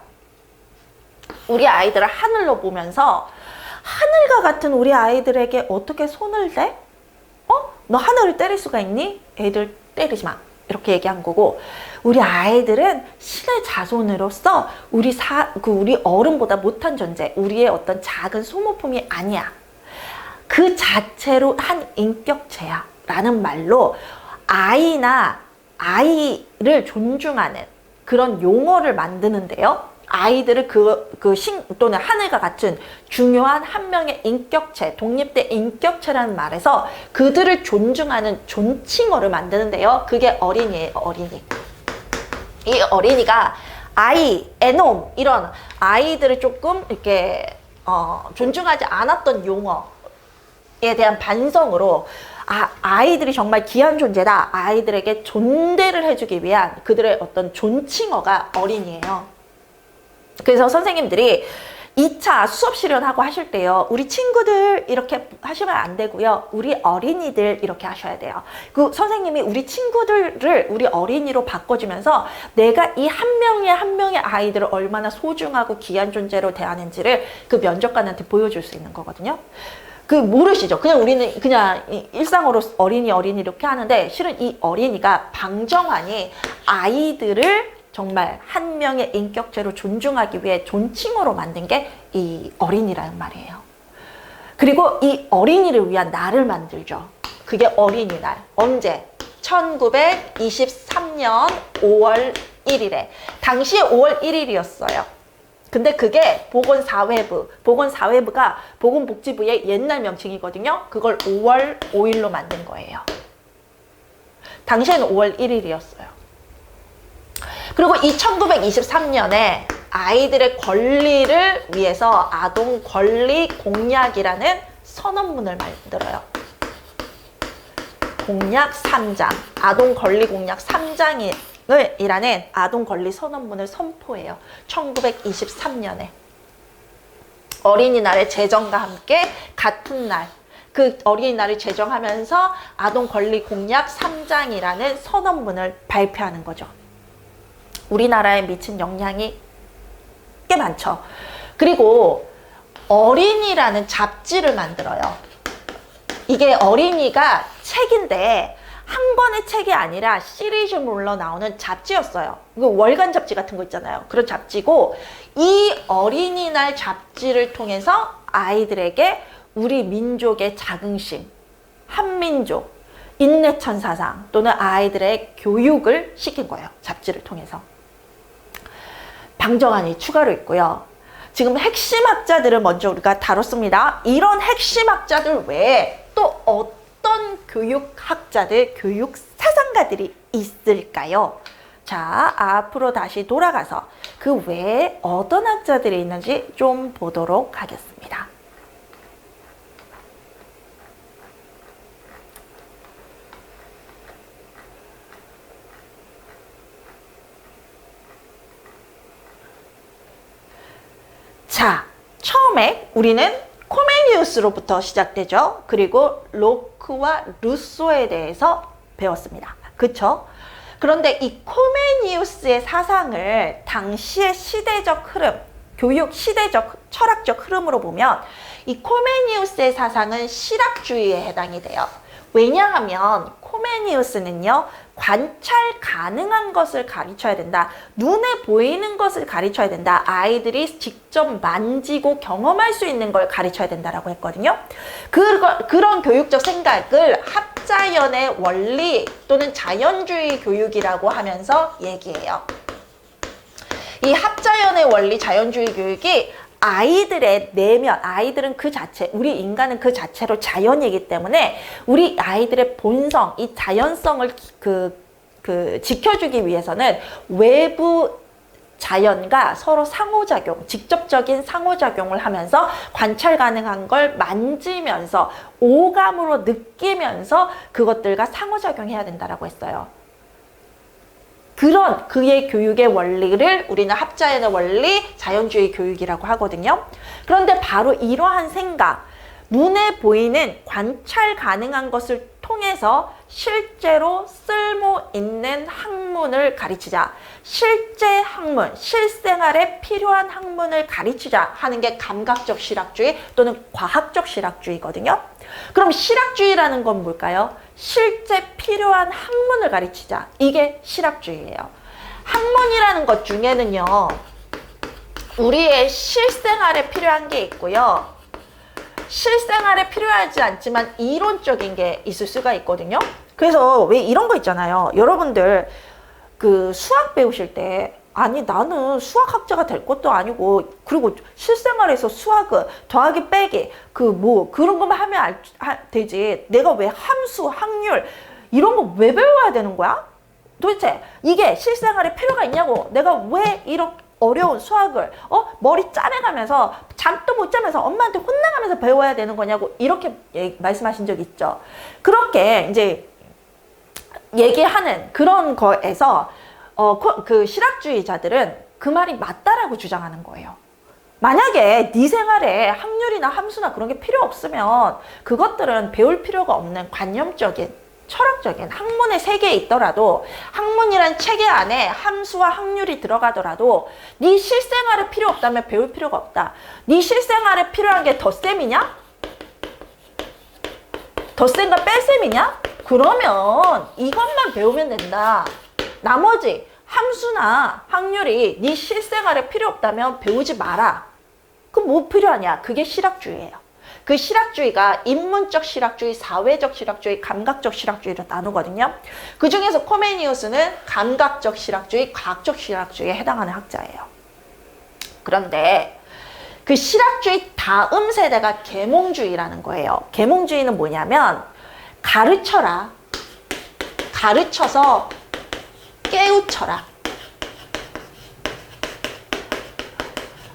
우리 아이들을 하늘로 보면서 하늘과 같은 우리 아이들에게 어떻게 손을 대? 너 하늘을 때릴 수가 있니? 애들 때리지 마. 이렇게 얘기한 거고, 우리 아이들은 신의 자손으로서 우리 어른보다 못한 존재, 우리의 어떤 작은 소모품이 아니야. 그 자체로 한 인격체야 라는 말로 아이를 존중하는 그런 용어를 만드는데요. 아이들을 또는 하늘과 같은 중요한 한 명의 인격체, 독립된 인격체라는 말에서 그들을 존중하는 존칭어를 만드는데요. 그게 어린이에요, 어린이. 이 어린이가 애놈, 이런 아이들을 조금 이렇게, 존중하지 않았던 용어에 대한 반성으로 아이들이 정말 귀한 존재다. 아이들에게 존대를 해주기 위한 그들의 어떤 존칭어가 어린이에요. 그래서 선생님들이 2차 수업 실현하고 하실 때요. 우리 친구들 이렇게 하시면 안 되고요. 우리 어린이들 이렇게 하셔야 돼요. 그 선생님이 우리 친구들을 우리 어린이로 바꿔주면서 내가 이 한 명의 아이들을 얼마나 소중하고 귀한 존재로 대하는지를 그 면접관한테 보여줄 수 있는 거거든요. 모르시죠? 그냥 우리는 그냥 일상으로 어린이 이렇게 하는데, 실은 이 어린이가 방정환이 아이들을 정말 한 명의 인격체로 존중하기 위해 존칭어로 만든 게 이 어린이라는 말이에요. 그리고 이 어린이를 위한 날을 만들죠. 그게 어린이날. 언제? 1923년 5월 1일에. 당시에 5월 1일이었어요. 근데 그게 보건사회부가 보건복지부의 옛날 명칭이거든요. 그걸 5월 5일로 만든 거예요. 당시에는 5월 1일이었어요. 그리고 이 1923년에 아이들의 권리를 위해서 아동 권리 공약이라는 선언문을 만들어요. 공약 3장, 아동 권리 공약 3장이라는 아동 권리 선언문을 선포해요. 1923년에. 어린이날의 제정과 함께 같은 날, 그 어린이날을 제정하면서 아동 권리 공약 3장이라는 선언문을 발표하는 거죠. 우리나라에 미친 영향이 꽤 많죠. 그리고 어린이라는 잡지를 만들어요. 이게 어린이가 책인데 한 권의 책이 아니라 시리즈물로 나오는 잡지였어요. 이거 월간 잡지 같은 거 있잖아요. 그런 잡지고, 이 어린이날 잡지를 통해서 아이들에게 우리 민족의 자긍심, 한민족, 인내천 사상 또는 아이들의 교육을 시킨 거예요. 잡지를 통해서. 방정환이 추가로 있고요. 지금 핵심학자들을 먼저 우리가 다뤘습니다. 이런 핵심학자들 외에 또 어떤 교육학자들, 교육사상가들이 있을까요? 자, 앞으로 다시 돌아가서 그 외에 어떤 학자들이 있는지 좀 보도록 하겠습니다. 자, 처음에 우리는 코메니우스로부터 시작되죠. 그리고 로크와 루소에 대해서 배웠습니다. 그쵸? 그런데 이 코메니우스의 사상을 당시의 시대적 흐름, 교육 시대적 철학적 흐름으로 보면 이 코메니우스의 사상은 실학주의에 해당이 돼요. 왜냐하면 코메니우스는요, 관찰 가능한 것을 가르쳐야 된다. 눈에 보이는 것을 가르쳐야 된다. 아이들이 직접 만지고 경험할 수 있는 걸 가르쳐야 된다라고 했거든요. 그런 교육적 생각을 합자연의 원리 또는 자연주의 교육이라고 하면서 얘기해요. 이 합자연의 원리 자연주의 교육이 아이들의 내면, 아이들은 그 자체, 우리 인간은 그 자체로 자연이기 때문에 우리 아이들의 본성, 이 자연성을 지켜주기 위해서는 외부 자연과 서로 상호작용, 직접적인 상호작용을 하면서 관찰 가능한 걸 만지면서 오감으로 느끼면서 그것들과 상호작용해야 된다라고 했어요. 그런 그의 교육의 원리를 우리는 합자연의 원리, 자연주의 교육이라고 하거든요. 그런데 바로 이러한 생각, 눈에 보이는 관찰 가능한 것을 통해서 실제로 쓸모 있는 학문을 가르치자. 실제 학문, 실생활에 필요한 학문을 가르치자 하는 게 감각적 실학주의 또는 과학적 실학주의거든요. 그럼 실학주의라는 건 뭘까요? 실제 필요한 학문을 가르치자. 이게 실학주의예요. 학문이라는 것 중에는요, 우리의 실생활에 필요한 게 있고요. 실생활에 필요하지 않지만 이론적인 게 있을 수가 있거든요. 그래서 왜 이런 거 있잖아요. 여러분들 그 수학 배우실 때 아니 나는 수학학자가 될 것도 아니고 그리고 실생활에서 수학은 더하기 빼기 그런 것만 하면 되지. 내가 왜 함수, 확률 이런 거 왜 배워야 되는 거야? 도대체 이게 실생활에 필요가 있냐고. 내가 왜 이렇게 어려운 수학을 머리 짜내가면서 잠도 못 자면서 엄마한테 혼나가면서 배워야 되는 거냐고 이렇게 말씀하신 적 있죠. 그렇게 이제 얘기하는 그런 거에서 그 실학주의자들은 그 말이 맞다라고 주장하는 거예요. 만약에 네 생활에 확률이나 함수나 그런 게 필요 없으면 그것들은 배울 필요가 없는 관념적인 철학적인 학문의 세계에 있더라도 학문이란 체계 안에 함수와 확률이 들어가더라도 네 실생활에 필요 없다면 배울 필요가 없다. 네 실생활에 필요한 게 덧셈이냐? 덧셈과 뺄셈이냐? 그러면 이것만 배우면 된다. 나머지 함수나 확률이 네 실생활에 필요 없다면 배우지 마라. 그럼 뭐 필요하냐? 그게 실학주의예요. 그 실학주의가 인문적 실학주의, 사회적 실학주의, 감각적 실학주의로 나누거든요. 그 중에서 코메니우스는 감각적 실학주의, 과학적 실학주의에 해당하는 학자예요. 그런데 그 실학주의 다음 세대가 계몽주의라는 거예요. 계몽주의는 뭐냐면 가르쳐라. 가르쳐서 깨우쳐라.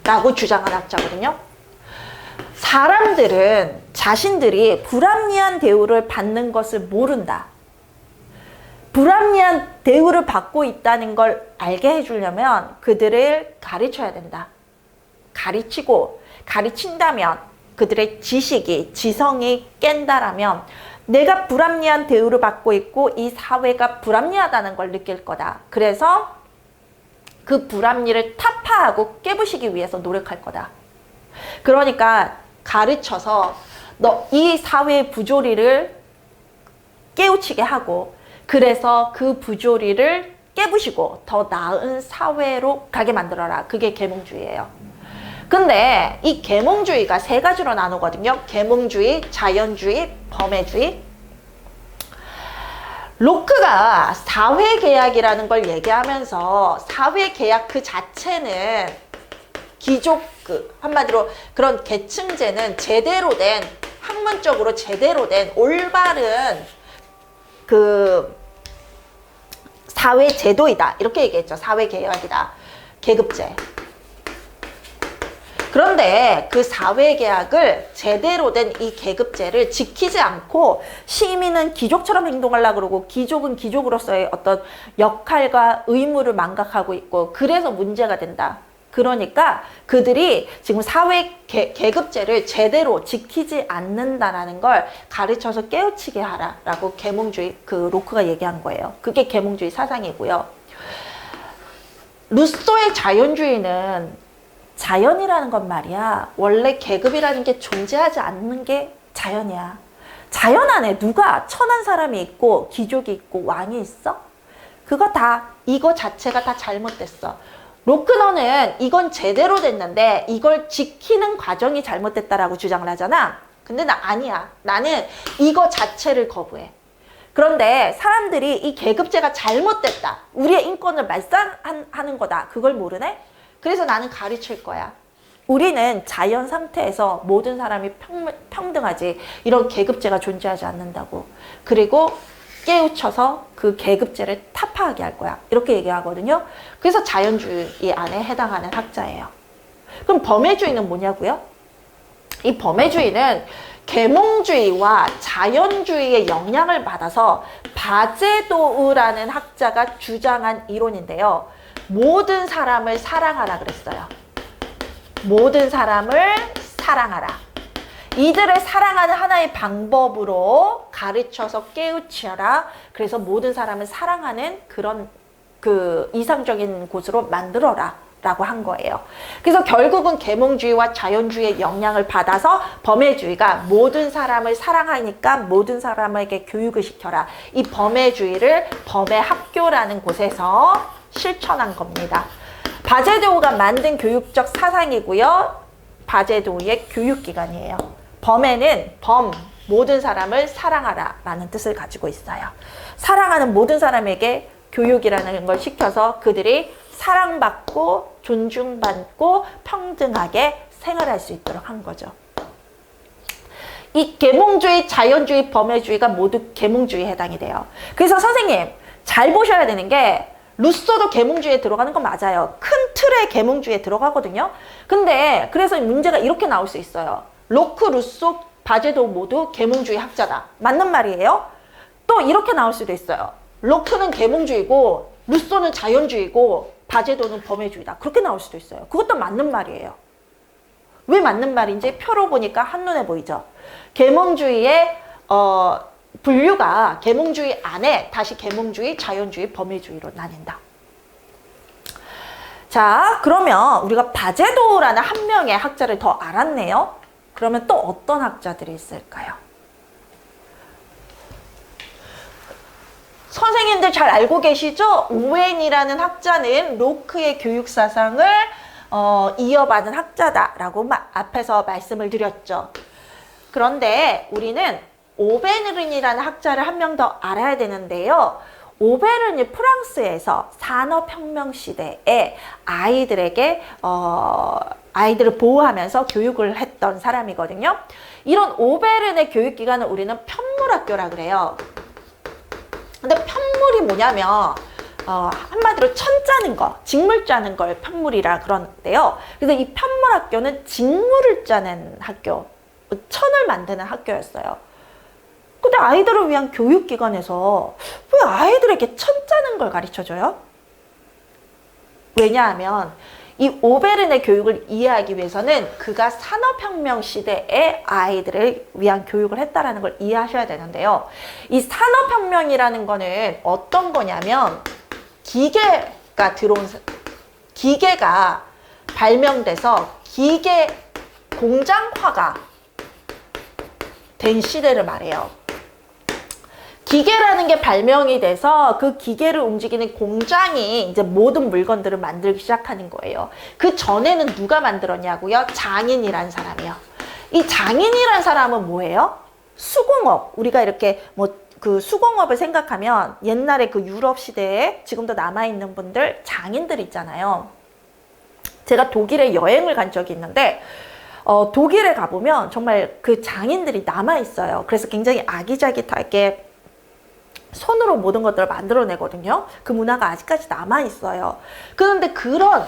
라고 주장하는 학자거든요. 사람들은 자신들이 불합리한 대우를 받는 것을 모른다. 불합리한 대우를 받고 있다는 걸 알게 해주려면 그들을 가르쳐야 된다. 가르치고 가르친다면 그들의 지식이, 지성이 깬다라면 내가 불합리한 대우를 받고 있고 이 사회가 불합리하다는 걸 느낄 거다. 그래서 그 불합리를 타파하고 깨부시기 위해서 노력할 거다. 그러니까 가르쳐서 너 이 사회의 부조리를 깨우치게 하고 그래서 그 부조리를 깨부시고 더 나은 사회로 가게 만들어라. 그게 계몽주의예요. 근데 이 계몽주의가 세 가지로 나누거든요. 계몽주의, 자연주의, 범해주의. 로크가 사회계약이라는 걸 얘기하면서 사회계약 그 자체는 귀족, 한마디로 그런 계층제는 제대로 된, 학문적으로 제대로 된 올바른 그 사회제도이다. 이렇게 얘기했죠. 사회계약이다. 계급제. 그런데 그 사회계약을 제대로 된 이 계급제를 지키지 않고 시민은 귀족처럼 행동하려고 그러고 귀족은 귀족으로서의 어떤 역할과 의무를 망각하고 있고 그래서 문제가 된다. 그러니까 그들이 지금 사회 계급제를 제대로 지키지 않는다라는 걸 가르쳐서 깨우치게 하라라고 계몽주의 로크가 얘기한 거예요. 그게 계몽주의 사상이고요. 루소의 자연주의는 자연이라는 건 말이야. 원래 계급이라는 게 존재하지 않는 게 자연이야. 자연 안에 누가 천한 사람이 있고 귀족이 있고 왕이 있어? 그거 다 이거 자체가 다 잘못됐어. 로크너는 이건 제대로 됐는데 이걸 지키는 과정이 잘못됐다라고 주장을 하잖아. 근데 나 아니야. 나는 이거 자체를 거부해. 그런데 사람들이 이 계급제가 잘못됐다. 우리의 인권을 말살하는 거다. 그걸 모르네? 그래서 나는 가르칠 거야. 우리는 자연 상태에서 모든 사람이 평등하지. 이런 계급제가 존재하지 않는다고. 그리고 깨우쳐서 그 계급제를 타파하게 할 거야. 이렇게 얘기하거든요. 그래서 자연주의 안에 해당하는 학자예요. 그럼 범해주의는 뭐냐고요? 이 범해주의는 계몽주의와 자연주의의 영향을 받아서 바제도우라는 학자가 주장한 이론인데요. 모든 사람을 사랑하라 그랬어요. 모든 사람을 사랑하라. 이들을 사랑하는 하나의 방법으로 가르쳐서 깨우치라. 그래서 모든 사람을 사랑하는 그런 이상적인 곳으로 만들어라 라고 한 거예요. 그래서 결국은 계몽주의와 자연주의의 영향을 받아서 범해주의가 모든 사람을 사랑하니까 모든 사람에게 교육을 시켜라. 이 범해주의를 범해학교라는 곳에서 실천한 겁니다. 바제도우가 만든 교육적 사상이고요. 바제도우의 교육기관이에요. 범해는 모든 사람을 사랑하라 라는 뜻을 가지고 있어요. 사랑하는 모든 사람에게 교육이라는 걸 시켜서 그들이 사랑받고 존중받고 평등하게 생활할 수 있도록 한 거죠. 이 계몽주의, 자연주의, 범해주의가 모두 계몽주의에 해당이 돼요. 그래서 선생님 잘 보셔야 되는 게 루소도 계몽주의에 들어가는 건 맞아요. 큰 틀의 계몽주의에 들어가거든요. 근데 그래서 문제가 이렇게 나올 수 있어요. 로크, 루소, 바제도우 모두 계몽주의 학자다. 맞는 말이에요. 또 이렇게 나올 수도 있어요. 로크는 계몽주의고 루소는 자연주의고 바제도우는 범해주의다. 그렇게 나올 수도 있어요. 그것도 맞는 말이에요. 왜 맞는 말인지 표로 보니까 한눈에 보이죠. 계몽주의의 분류가 계몽주의 안에 다시 계몽주의, 자연주의, 범해주의로 나뉜다. 자, 그러면 우리가 바제도우라는 한 명의 학자를 더 알았네요. 그러면 또 어떤 학자들이 있을까요? 선생님들 잘 알고 계시죠? 오웬이라는 학자는 로크의 교육사상을 이어받은 학자다라고 앞에서 말씀을 드렸죠. 그런데 우리는 오베른이라는 학자를 한 명 더 알아야 되는데요. 오베른이 프랑스에서 산업혁명 시대에 아이들을 보호하면서 교육을 했던 사람이거든요. 이런 오베른의 교육기관을 우리는 편물학교라 그래요. 근데 편물이 뭐냐면 한마디로 천 짜는 거, 직물 짜는 걸 편물이라 그러는데요. 그래서 이 편물학교는 직물을 짜는 학교, 천을 만드는 학교였어요. 근데 아이들을 위한 교육기관에서 왜 아이들에게 천 짜는 걸 가르쳐줘요? 왜냐하면 이 오베른의 교육을 이해하기 위해서는 그가 산업혁명 시대에 아이들을 위한 교육을 했다라는 걸 이해하셔야 되는데요. 이 산업혁명이라는 거는 어떤 거냐면 기계가 발명돼서 기계 공장화가 된 시대를 말해요. 기계라는 게 발명이 돼서 그 기계를 움직이는 공장이 이제 모든 물건들을 만들기 시작하는 거예요. 그 전에는 누가 만들었냐고요? 장인이란 사람이요. 이 장인이란 사람은 뭐예요? 수공업. 우리가 이렇게 그 수공업을 생각하면 옛날에 그 유럽 시대에 지금도 남아있는 분들 장인들 있잖아요. 제가 독일에 여행을 간 적이 있는데 독일에 가보면 정말 그 장인들이 남아있어요. 그래서 굉장히 아기자기하게 손으로 모든 것들을 만들어내거든요. 그 문화가 아직까지 남아있어요. 그런데 그런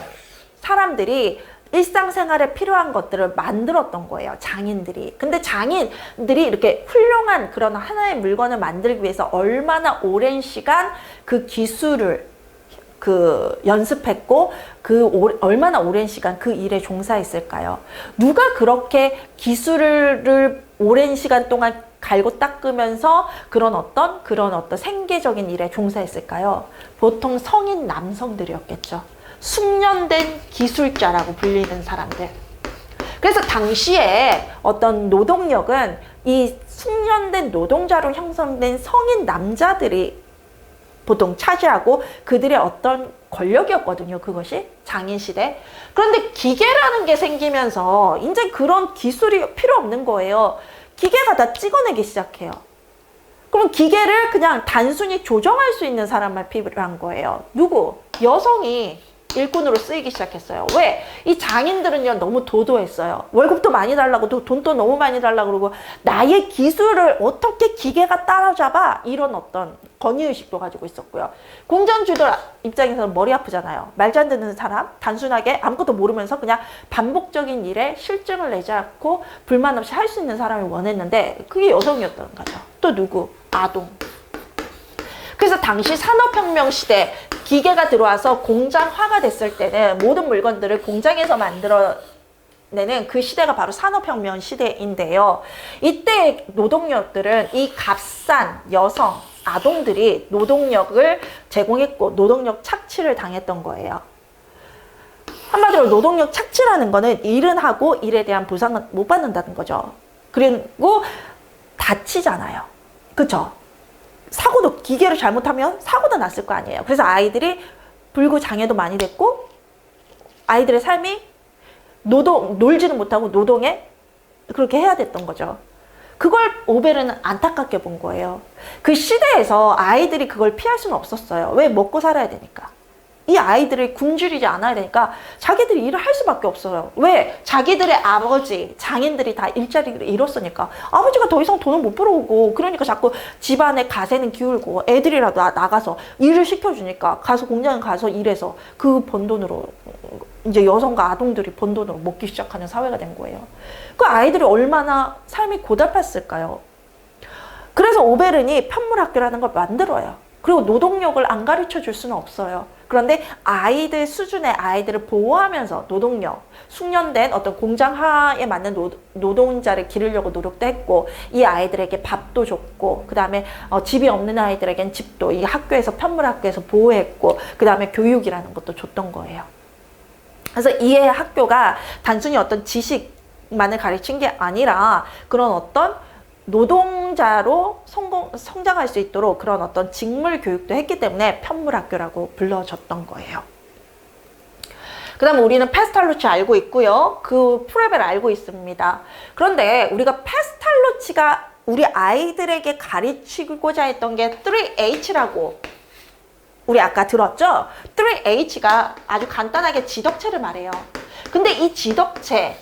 사람들이 일상생활에 필요한 것들을 만들었던 거예요. 장인들이. 근데 장인들이 이렇게 훌륭한 그런 하나의 물건을 만들기 위해서 얼마나 오랜 시간 그 기술을 연습했고 얼마나 오랜 시간 그 일에 종사했을까요? 누가 그렇게 기술을 오랜 시간 동안 갈고 닦으면서 그런 어떤 생계적인 일에 종사했을까요? 보통 성인 남성들이었겠죠. 숙련된 기술자라고 불리는 사람들. 그래서 당시에 어떤 노동력은 이 숙련된 노동자로 형성된 성인 남자들이 보통 차지하고 그들의 어떤 권력이었거든요. 그것이 장인시대. 그런데 기계라는 게 생기면서 이제 그런 기술이 필요 없는 거예요. 기계가 다 찍어내기 시작해요. 그럼 기계를 그냥 단순히 조정할 수 있는 사람만 필요한 거예요. 누구? 여성이 일꾼으로 쓰이기 시작했어요. 왜? 이 장인들은요 너무 도도했어요. 월급도 많이 달라고 돈도 너무 많이 달라고 그러고 나의 기술을 어떻게 기계가 따라잡아? 이런 어떤 권위의식도 가지고 있었고요. 공장주들 입장에서는 머리 아프잖아요. 말도 안 듣는 사람, 단순하게 아무것도 모르면서 그냥 반복적인 일에 실증을 내지 않고 불만 없이 할 수 있는 사람을 원했는데 그게 여성이었다는 거죠. 또 누구? 아동. 그래서 당시 산업혁명 시대 기계가 들어와서 공장화가 됐을 때는 모든 물건들을 공장에서 만들어내는 그 시대가 바로 산업혁명 시대인데요. 이때 노동력들은 이 값싼 여성, 아동들이 노동력을 제공했고 노동력 착취를 당했던 거예요. 한마디로 노동력 착취라는 거는 일은 하고 일에 대한 보상은 못 받는다는 거죠. 그리고 다치잖아요. 그쵸? 사고도 기계를 잘못하면 사고도 났을 거 아니에요. 그래서 아이들이 불구 장애도 많이 됐고 아이들의 삶이 놀지는 못하고 노동에 그렇게 해야 됐던 거죠. 그걸 오베르는 안타깝게 본 거예요. 그 시대에서 아이들이 그걸 피할 수는 없었어요. 왜? 먹고 살아야 되니까. 이 아이들을 굶주리지 않아야 되니까 자기들이 일을 할 수밖에 없어요. 왜? 자기들의 아버지, 장인들이 다 일자리를 잃었으니까. 아버지가 더 이상 돈을 못 벌어오고 그러니까 자꾸 집안에 가세는 기울고 애들이라도 나가서 일을 시켜주니까 가서 공장에 가서 일해서 그 번 돈으로 이제 여성과 아동들이 번 돈으로 먹기 시작하는 사회가 된 거예요. 그 아이들이 얼마나 삶이 고달팠을까요? 그래서 오베른이 편물학교라는 걸 만들어요. 그리고 노동력을 안 가르쳐 줄 수는 없어요. 그런데 아이들 수준의 아이들을 보호하면서 노동력, 숙련된 어떤 공장화에 맞는 노동자를 기르려고 노력도 했고 이 아이들에게 밥도 줬고 그 다음에 집이 없는 아이들에겐 집도 이 학교에서 편물학교에서 보호했고 그 다음에 교육이라는 것도 줬던 거예요. 그래서 이 학교가 단순히 어떤 지식만을 가르친 게 아니라 그런 어떤 노동자로 성장할 수 있도록 그런 어떤 직물 교육도 했기 때문에 편물학교라고 불러졌던 거예요. 그 다음에 우리는 페스탈루치 알고 있고요. 그 프레벨 알고 있습니다. 그런데 우리가 페스탈루치가 우리 아이들에게 가르치고자 했던 게 3H라고 우리 아까 들었죠? 3H가 아주 간단하게 지덕체를 말해요. 근데 이 지덕체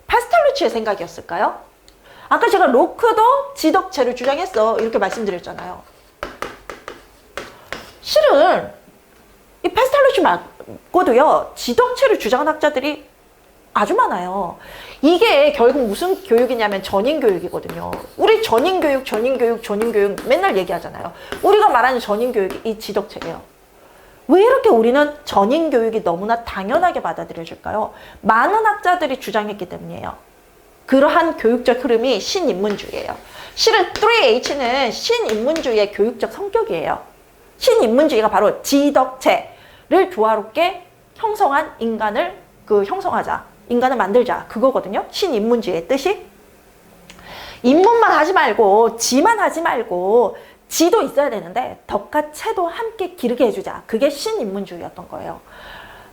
페스탈루치의 생각이었을까요? 아까 제가 로크도 지덕체를 주장했어 이렇게 말씀드렸잖아요. 실은 이 페스탈루치 말고도요 지덕체를 주장한 학자들이 아주 많아요. 이게 결국 무슨 교육이냐면 전인교육이거든요. 우리 전인교육 맨날 얘기하잖아요. 우리가 말하는 전인교육이 이 지덕체예요. 왜 이렇게 우리는 전인교육이 너무나 당연하게 받아들여질까요? 많은 학자들이 주장했기 때문이에요. 그러한 교육적 흐름이 신인문주의예요. 실은 3H는 신인문주의의 교육적 성격이에요. 신인문주의가 바로 지덕체를 조화롭게 형성한 인간을 형성하자. 인간을 만들자. 그거거든요. 신인문주의의 뜻이. 인문만 하지 말고 지만 하지 말고 지도 있어야 되는데 덕과 체도 함께 기르게 해주자. 그게 신인문주의였던 거예요.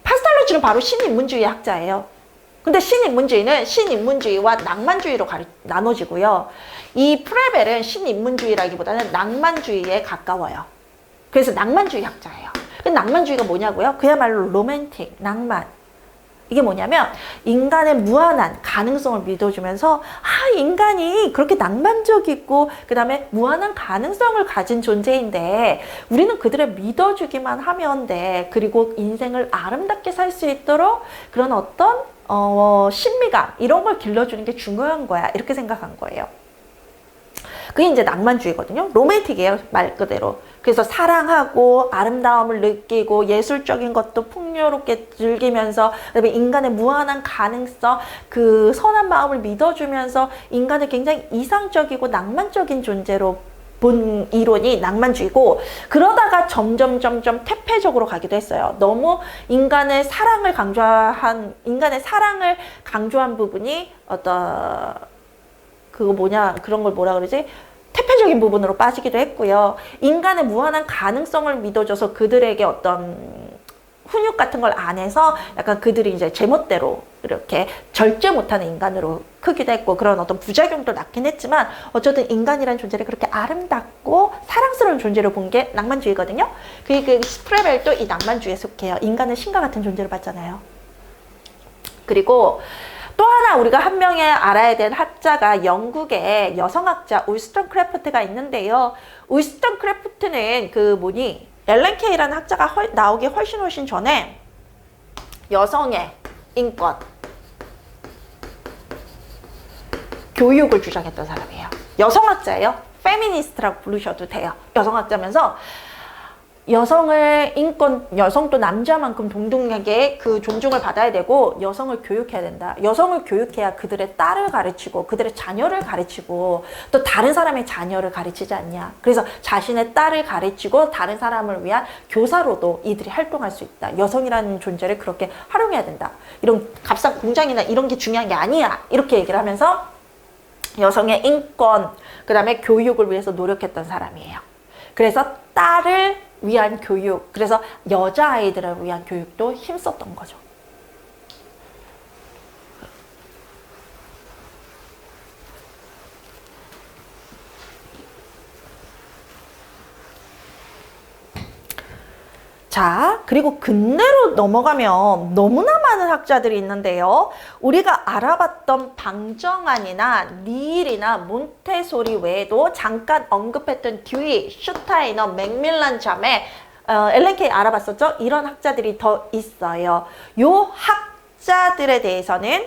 파스탈루치는 바로 신인문주의 학자예요. 근데 신인문주의는 신인문주의와 낭만주의로 나눠지고요. 이 프레벨은 신인문주의라기보다는 낭만주의에 가까워요. 그래서 낭만주의 학자예요. 낭만주의가 뭐냐고요? 그야말로 로맨틱, 낭만. 이게 뭐냐면 인간의 무한한 가능성을 믿어주면서 인간이 그렇게 낭만적이고 그 다음에 무한한 가능성을 가진 존재인데 우리는 그들을 믿어주기만 하면 돼. 그리고 인생을 아름답게 살 수 있도록 그런 어떤 신미감 이런 걸 길러주는 게 중요한 거야. 이렇게 생각한 거예요. 그게 이제 낭만주의거든요. 로맨틱이에요. 말 그대로. 그래서 사랑하고 아름다움을 느끼고 예술적인 것도 풍요롭게 즐기면서 그다음에 인간의 무한한 가능성, 그 선한 마음을 믿어주면서 인간을 굉장히 이상적이고 낭만적인 존재로 본 이론이 낭만주의고, 그러다가 점점 퇴폐적으로 가기도 했어요. 너무 인간의 사랑을 강조한 부분이 그거 뭐냐, 그런 걸 뭐라 그러지? 퇴폐적인 부분으로 빠지기도 했고요. 인간의 무한한 가능성을 믿어줘서 그들에게 어떤 훈육 같은 걸 안 해서 약간 그들이 이제 제멋대로 이렇게 절제 못하는 인간으로 크기도 했고, 그런 어떤 부작용도 낳긴 했지만 어쨌든 인간이라는 존재를 그렇게 아름답고 사랑스러운 존재로 본 게 낭만주의거든요. 그 스프레벨도 이 낭만주의에 속해요. 인간은 신과 같은 존재를 봤잖아요. 그리고 또 하나 우리가 한 명의 알아야 될 학자가 영국의 여성학자 울스턴 크래프트가 있는데요. 울스턴 크래프트는 엘렌 케이라는 학자가 나오기 훨씬 전에 여성의 인권, 교육을 주장했던 사람이에요. 여성학자예요. 페미니스트라고 부르셔도 돼요. 여성학자면서 여성도 남자만큼 동등하게 그 존중을 받아야 되고, 여성을 교육해야 된다. 여성을 교육해야 그들의 딸을 가르치고 그들의 자녀를 가르치고 또 다른 사람의 자녀를 가르치지 않냐. 그래서 자신의 딸을 가르치고 다른 사람을 위한 교사로도 이들이 활동할 수 있다. 여성이라는 존재를 그렇게 활용해야 된다. 이런 값싼 공장이나 이런 게 중요한 게 아니야. 이렇게 얘기를 하면서 여성의 인권, 그 다음에 교육을 위해서 노력했던 사람이에요. 그래서 딸을 위한 교육, 그래서 여자아이들을 위한 교육도 힘썼던 거죠. 자, 그리고 근대로 넘어가면 너무나 많은 학자들이 있는데요. 우리가 알아봤던 방정환이나 리일이나 몬테소리 외에도 잠깐 언급했던 듀이, 슈타이너, 맥밀란 자매, 엘렌 케이 알아봤었죠? 이런 학자들이 더 있어요. 요 학자들에 대해서는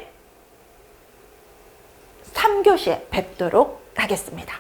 3교시에 뵙도록 하겠습니다.